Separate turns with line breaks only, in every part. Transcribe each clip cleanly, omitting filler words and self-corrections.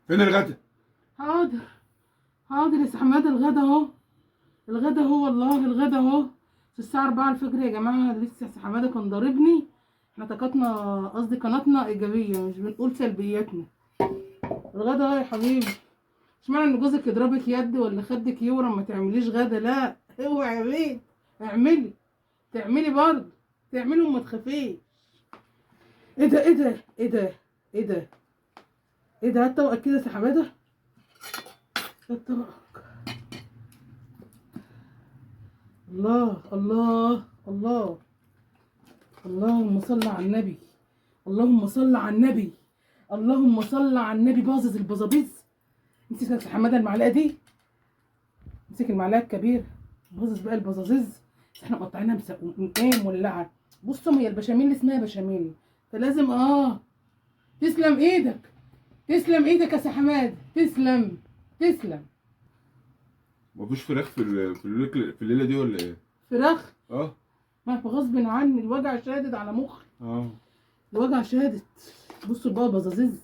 فين الغدا؟
حاضر حاضر يا سي حماده، الغدا اهو. الغدا اهو والله، الغدا اهو. الساعه 4 الفجر يا جماعه، لسه سي حماده كان ضاربني. احنا طاقتنا، قصدي قناتنا ايجابيه، مش بنقول سلبياتنا. الغدا اهو يا حبيبي. اشمعنى ان جوزك يضربك يد ولا خدك يورم ما تعمليش غدا؟ لا اوعي يا بيه، اعملي. تعملي برضه، تعملي وما تخافيش. ايه ده ايه ده ايه ده ايه ده ايه ده؟ هات طبقك كده يا سي حماده، هات طبقك. الله الله الله، اللهم صل على النبي، اللهم صل على النبي، اللهم صل على النبي. باظظ البظابيز. امسك يا سي حماده المعلقه دي، امسك المعلقه الكبيره. باظظ بقى البظاظيز. احنا مقطعينها ايه مولعه. بصوا، هي البشاميل اللي اسمها بشاميل، فلازم تسلم ايدك، تسلم ايدك يا سي حماده، تسلم تسلم.
مفيش فراخ في الليله دي ولا ايه؟
فراخ؟
اه
ما غصب عني، الوجع شادد على مخي،
اه.
الوجع شادد. بصوا بقى البزازيز،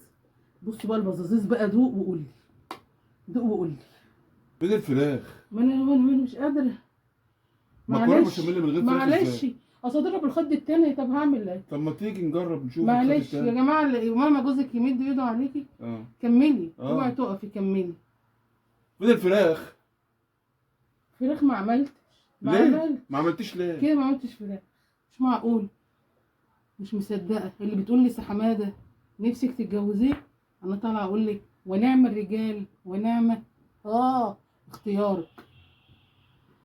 بصوا بقى البزازيز بقى. دوق وقول لي، دوق وقول لي.
فين الفراخ؟
ما انا مش قادره.
مكرونه
معلش
بشاميل من غير فراخ
معلش،
ازاي؟
اصدرها بالخد التاني. طب هعمل ايه؟
طب ما تيجي نجرب نشوف الخط
معلش يا
التاني.
جماعه، ماما جوزك يمد ايده عليكي.
اه
كملي، اوعي
اه.
تقفي، كملي.
فين الفراخ؟
فراخ ما عملتش، ما
ليه؟
عملت
ما عملتيش ليه؟
كده، ما عملتش فراخ. مش معقول، مش مصدقه اللي بتقول لي سي حماده نفسك تتجوزيه. انا طالعه اقول لك ونعم الرجال ونعمه اختيارك.